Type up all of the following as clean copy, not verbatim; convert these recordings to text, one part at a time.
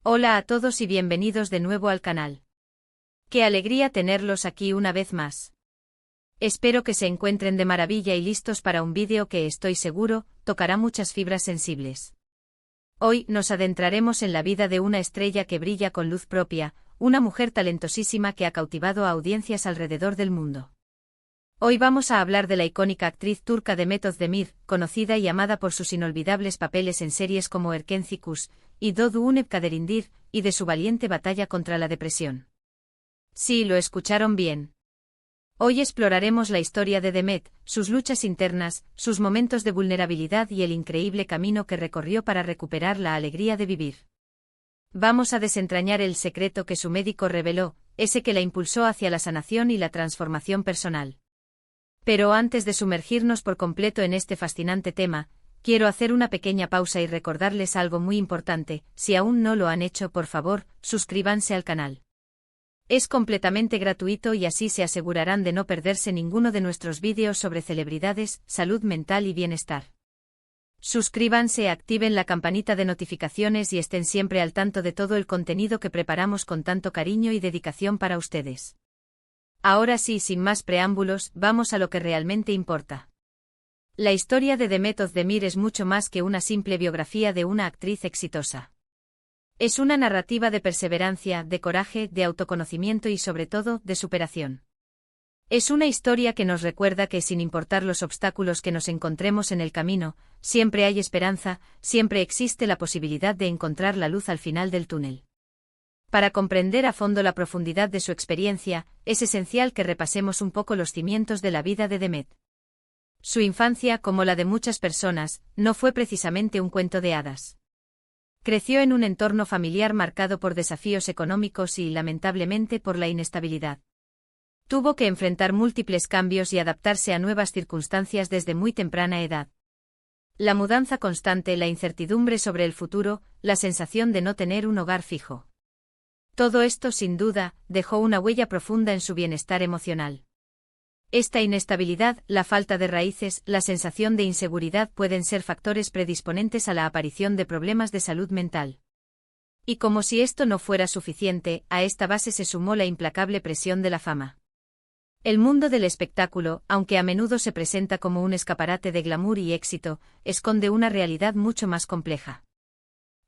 Hola a todos y bienvenidos de nuevo al canal. Qué alegría tenerlos aquí una vez más. Espero que se encuentren de maravilla y listos para un vídeo que estoy seguro tocará muchas fibras sensibles. Hoy nos adentraremos en la vida de una estrella que brilla con luz propia, una mujer talentosísima que ha cautivado a audiencias alrededor del mundo. Hoy vamos a hablar de la icónica actriz turca Demet Özdemir, conocida y amada por sus inolvidables papeles en series como Erken Cikus y Doğduğun Kaderindir, y de su valiente batalla contra la depresión. Sí, lo escucharon bien. Hoy exploraremos la historia de Demet, sus luchas internas, sus momentos de vulnerabilidad y el increíble camino que recorrió para recuperar la alegría de vivir. Vamos a desentrañar el secreto que su médico reveló, ese que la impulsó hacia la sanación y la transformación personal. Pero antes de sumergirnos por completo en este fascinante tema, quiero hacer una pequeña pausa y recordarles algo muy importante. Si aún no lo han hecho, por favor, suscríbanse al canal. Es completamente gratuito y así se asegurarán de no perderse ninguno de nuestros vídeos sobre celebridades, salud mental y bienestar. Suscríbanse, activen la campanita de notificaciones y estén siempre al tanto de todo el contenido que preparamos con tanto cariño y dedicación para ustedes. Ahora sí, sin más preámbulos, vamos a lo que realmente importa. La historia de Demet Özdemir es mucho más que una simple biografía de una actriz exitosa. Es una narrativa de perseverancia, de coraje, de autoconocimiento y sobre todo, de superación. Es una historia que nos recuerda que sin importar los obstáculos que nos encontremos en el camino, siempre hay esperanza, siempre existe la posibilidad de encontrar la luz al final del túnel. Para comprender a fondo la profundidad de su experiencia, es esencial que repasemos un poco los cimientos de la vida de Demet. Su infancia, como la de muchas personas, no fue precisamente un cuento de hadas. Creció en un entorno familiar marcado por desafíos económicos y, lamentablemente, por la inestabilidad. Tuvo que enfrentar múltiples cambios y adaptarse a nuevas circunstancias desde muy temprana edad. La mudanza constante, la incertidumbre sobre el futuro, la sensación de no tener un hogar fijo. Todo esto, sin duda, dejó una huella profunda en su bienestar emocional. Esta inestabilidad, la falta de raíces, la sensación de inseguridad pueden ser factores predisponentes a la aparición de problemas de salud mental. Y como si esto no fuera suficiente, a esta base se sumó la implacable presión de la fama. El mundo del espectáculo, aunque a menudo se presenta como un escaparate de glamour y éxito, esconde una realidad mucho más compleja.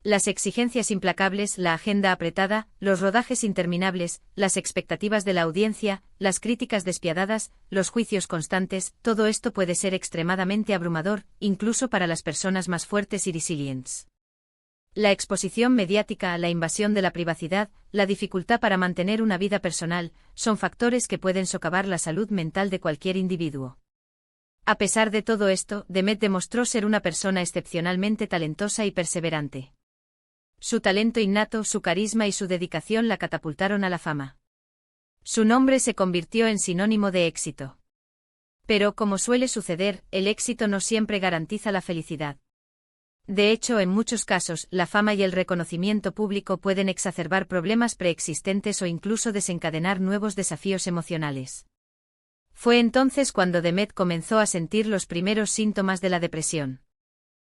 Las exigencias implacables, la agenda apretada, los rodajes interminables, las expectativas de la audiencia, las críticas despiadadas, los juicios constantes, todo esto puede ser extremadamente abrumador, incluso para las personas más fuertes y resilientes. La exposición mediática, la invasión de la privacidad, la dificultad para mantener una vida personal, son factores que pueden socavar la salud mental de cualquier individuo. A pesar de todo esto, Demet demostró ser una persona excepcionalmente talentosa y perseverante. Su talento innato, su carisma y su dedicación la catapultaron a la fama. Su nombre se convirtió en sinónimo de éxito. Pero, como suele suceder, el éxito no siempre garantiza la felicidad. De hecho, en muchos casos, la fama y el reconocimiento público pueden exacerbar problemas preexistentes o incluso desencadenar nuevos desafíos emocionales. Fue entonces cuando Demet comenzó a sentir los primeros síntomas de la depresión.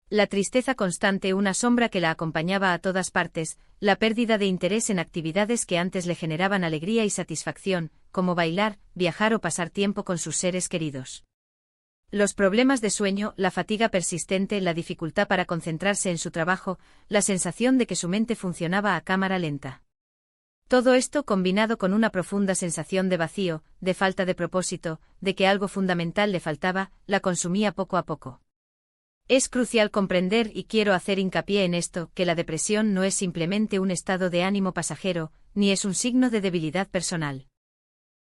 La tristeza constante, una sombra que la acompañaba a todas partes, la pérdida de interés en actividades que antes le generaban alegría y satisfacción, como bailar, viajar o pasar tiempo con sus seres queridos. Los problemas de sueño, la fatiga persistente, la dificultad para concentrarse en su trabajo, la sensación de que su mente funcionaba a cámara lenta. Todo esto combinado con una profunda sensación de vacío, de falta de propósito, de que algo fundamental le faltaba, la consumía poco a poco. Es crucial comprender, y quiero hacer hincapié en esto, que la depresión no es simplemente un estado de ánimo pasajero, ni es un signo de debilidad personal.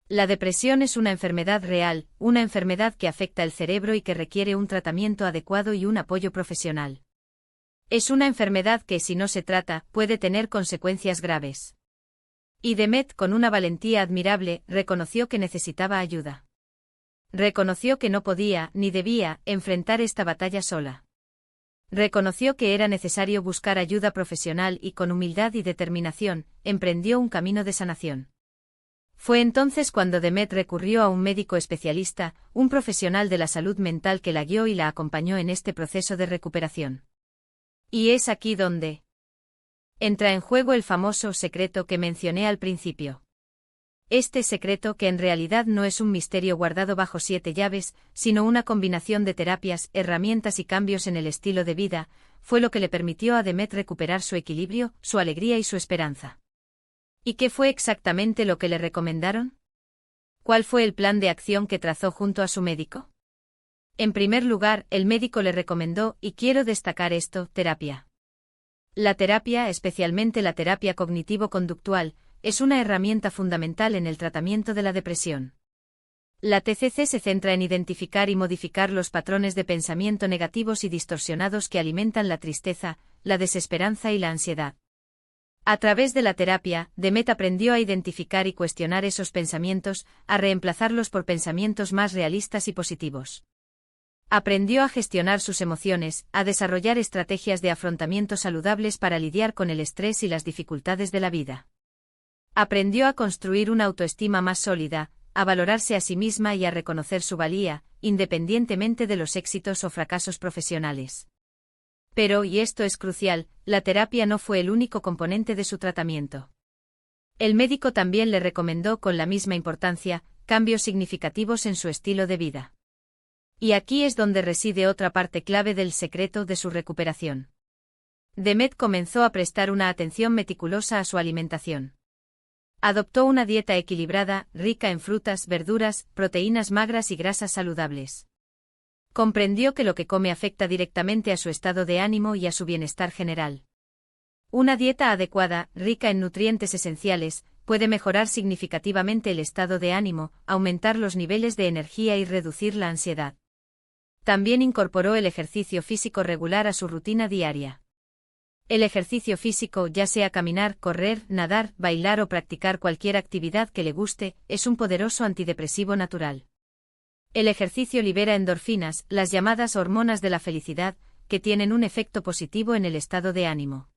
La depresión es una enfermedad real, una enfermedad que afecta el cerebro y que requiere un tratamiento adecuado y un apoyo profesional. Es una enfermedad que, si no se trata, puede tener consecuencias graves. Y Demet, con una valentía admirable, reconoció que necesitaba ayuda. Reconoció que no podía, ni debía, enfrentar esta batalla sola. Reconoció que era necesario buscar ayuda profesional y con humildad y determinación, emprendió un camino de sanación. Fue entonces cuando Demet recurrió a un médico especialista, un profesional de la salud mental que la guió y la acompañó en este proceso de recuperación. Y es aquí donde Entra en juego el famoso secreto que mencioné al principio. Este secreto, que en realidad no es un misterio guardado bajo 7 llaves, sino una combinación de terapias, herramientas y cambios en el estilo de vida, fue lo que le permitió a Demet recuperar su equilibrio, su alegría y su esperanza. ¿Y qué fue exactamente lo que le recomendaron? ¿Cuál fue el plan de acción que trazó junto a su médico? En primer lugar, el médico le recomendó, y quiero destacar esto, terapia. La terapia, especialmente la terapia cognitivo-conductual, es una herramienta fundamental en el tratamiento de la depresión. La TCC se centra en identificar y modificar los patrones de pensamiento negativos y distorsionados que alimentan la tristeza, la desesperanza y la ansiedad. A través de la terapia, Demet aprendió a identificar y cuestionar esos pensamientos, a reemplazarlos por pensamientos más realistas y positivos. Aprendió a gestionar sus emociones, a desarrollar estrategias de afrontamiento saludables para lidiar con el estrés y las dificultades de la vida. Aprendió a construir una autoestima más sólida, a valorarse a sí misma y a reconocer su valía, independientemente de los éxitos o fracasos profesionales. Pero, y esto es crucial, la terapia no fue el único componente de su tratamiento. El médico también le recomendó con la misma importancia, cambios significativos en su estilo de vida. Y aquí es donde reside otra parte clave del secreto de su recuperación. Demet comenzó a prestar una atención meticulosa a su alimentación. Adoptó una dieta equilibrada, rica en frutas, verduras, proteínas magras y grasas saludables. Comprendió que lo que come afecta directamente a su estado de ánimo y a su bienestar general. Una dieta adecuada, rica en nutrientes esenciales, puede mejorar significativamente el estado de ánimo, aumentar los niveles de energía y reducir la ansiedad. También incorporó el ejercicio físico regular a su rutina diaria. El ejercicio físico, ya sea caminar, correr, nadar, bailar o practicar cualquier actividad que le guste, es un poderoso antidepresivo natural. El ejercicio libera endorfinas, las llamadas hormonas de la felicidad, que tienen un efecto positivo en el estado de ánimo.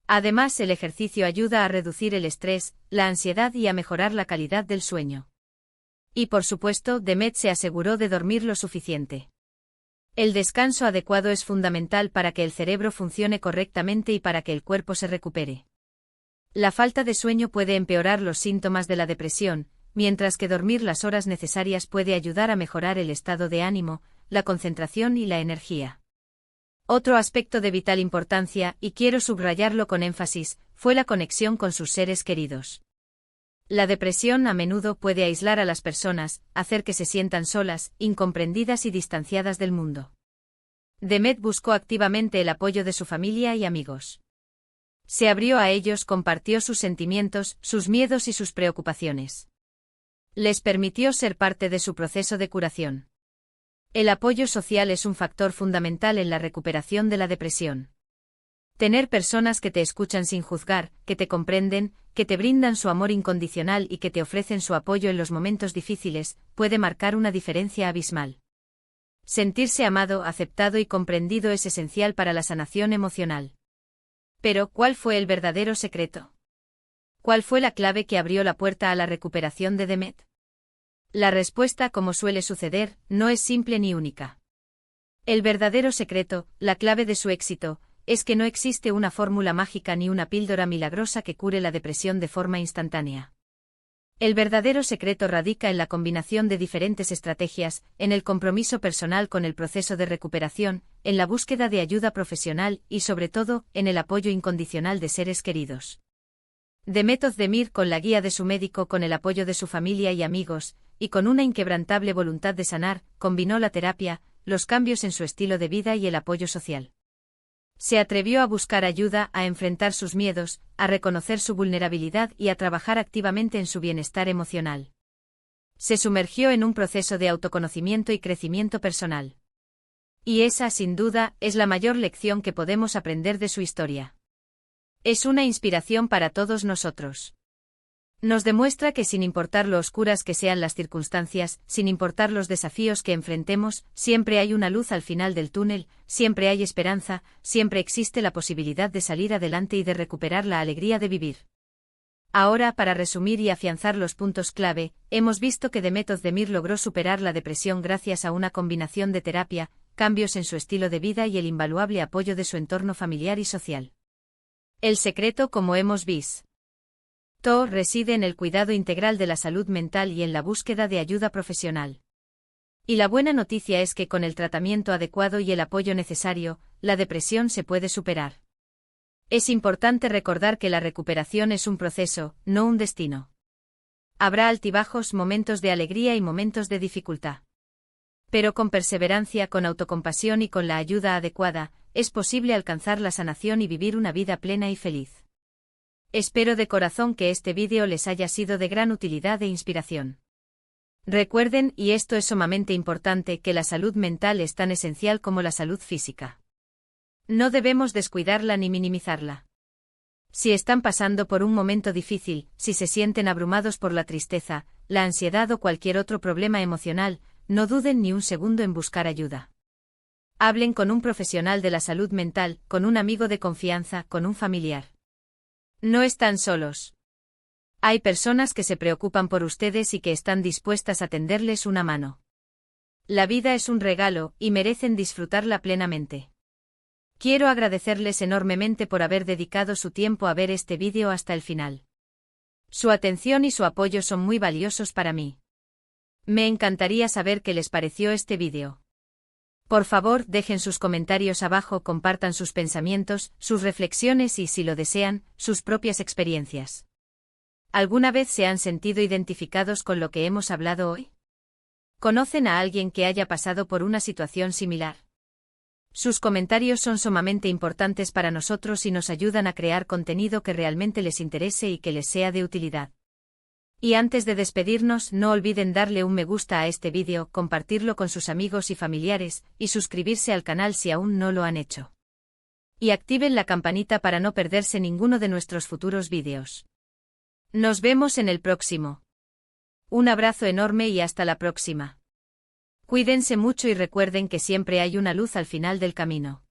Además, el ejercicio ayuda a reducir el estrés, la ansiedad y a mejorar la calidad del sueño. Y por supuesto, Demet se aseguró de dormir lo suficiente. El descanso adecuado es fundamental para que el cerebro funcione correctamente y para que el cuerpo se recupere. La falta de sueño puede empeorar los síntomas de la depresión, mientras que dormir las horas necesarias puede ayudar a mejorar el estado de ánimo, la concentración y la energía. Otro aspecto de vital importancia, y quiero subrayarlo con énfasis, fue la conexión con sus seres queridos. La depresión a menudo puede aislar a las personas, hacer que se sientan solas, incomprendidas y distanciadas del mundo. Demet buscó activamente el apoyo de su familia y amigos. Se abrió a ellos, compartió sus sentimientos, sus miedos y sus preocupaciones. Les permitió ser parte de su proceso de curación. El apoyo social es un factor fundamental en la recuperación de la depresión. Tener personas que te escuchan sin juzgar, que te comprenden, que te brindan su amor incondicional y que te ofrecen su apoyo en los momentos difíciles, puede marcar una diferencia abismal. Sentirse amado, aceptado y comprendido es esencial para la sanación emocional. Pero, ¿cuál fue el verdadero secreto? ¿Cuál fue la clave que abrió la puerta a la recuperación de Demet? La respuesta, como suele suceder, no es simple ni única. El verdadero secreto, la clave de su éxito, es que no existe una fórmula mágica ni una píldora milagrosa que cure la depresión de forma instantánea. El verdadero secreto radica en la combinación de diferentes estrategias, en el compromiso personal con el proceso de recuperación, en la búsqueda de ayuda profesional y, sobre todo, en el apoyo incondicional de seres queridos. Demet Özdemir, con la guía de su médico, con el apoyo de su familia y amigos, y con una inquebrantable voluntad de sanar, combinó la terapia, los cambios en su estilo de vida y el apoyo social. Se atrevió a buscar ayuda, a enfrentar sus miedos, a reconocer su vulnerabilidad y a trabajar activamente en su bienestar emocional. Se sumergió en un proceso de autoconocimiento y crecimiento personal. Y esa, sin duda, es la mayor lección que podemos aprender de su historia. Es una inspiración para todos nosotros. Nos demuestra que sin importar lo oscuras que sean las circunstancias, sin importar los desafíos que enfrentemos, siempre hay una luz al final del túnel, siempre hay esperanza, siempre existe la posibilidad de salir adelante y de recuperar la alegría de vivir. Ahora, para resumir y afianzar los puntos clave, hemos visto que Demet Özdemir logró superar la depresión gracias a una combinación de terapia, cambios en su estilo de vida y el invaluable apoyo de su entorno familiar y social. El secreto, como hemos visto, reside en el cuidado integral de la salud mental y en la búsqueda de ayuda profesional. Y la buena noticia es que con el tratamiento adecuado y el apoyo necesario, la depresión se puede superar. Es importante recordar que la recuperación es un proceso, no un destino. Habrá altibajos, momentos de alegría y momentos de dificultad. Pero con perseverancia, con autocompasión y con la ayuda adecuada, es posible alcanzar la sanación y vivir una vida plena y feliz. Espero de corazón que este vídeo les haya sido de gran utilidad e inspiración. Recuerden, y esto es sumamente importante, que la salud mental es tan esencial como la salud física. No debemos descuidarla ni minimizarla. Si están pasando por un momento difícil, si se sienten abrumados por la tristeza, la ansiedad o cualquier otro problema emocional, no duden ni un segundo en buscar ayuda. Hablen con un profesional de la salud mental, con un amigo de confianza, con un familiar. No están solos. Hay personas que se preocupan por ustedes y que están dispuestas a tenderles una mano. La vida es un regalo, y merecen disfrutarla plenamente. Quiero agradecerles enormemente por haber dedicado su tiempo a ver este vídeo hasta el final. Su atención y su apoyo son muy valiosos para mí. Me encantaría saber qué les pareció este vídeo. Por favor, dejen sus comentarios abajo, compartan sus pensamientos, sus reflexiones y, si lo desean, sus propias experiencias. ¿Alguna vez se han sentido identificados con lo que hemos hablado hoy? ¿Conocen a alguien que haya pasado por una situación similar? Sus comentarios son sumamente importantes para nosotros y nos ayudan a crear contenido que realmente les interese y que les sea de utilidad. Y antes de despedirnos, no olviden darle un me gusta a este vídeo, compartirlo con sus amigos y familiares, y suscribirse al canal si aún no lo han hecho. Y activen la campanita para no perderse ninguno de nuestros futuros vídeos. Nos vemos en el próximo. Un abrazo enorme y hasta la próxima. Cuídense mucho y recuerden que siempre hay una luz al final del camino.